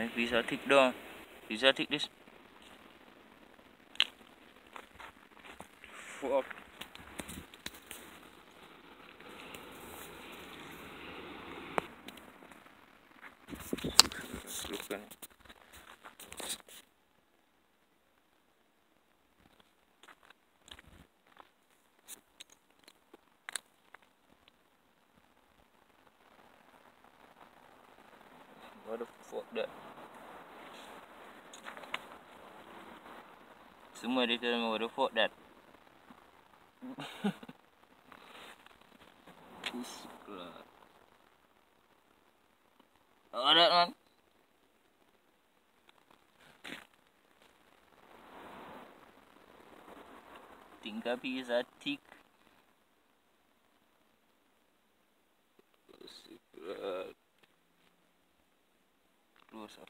piece of thick down. Piece of thick this. Fuck. Look at it. What the fuck that? Semua dia tell me what the fuck that? Oh that man. Think a piece of thick. Close up.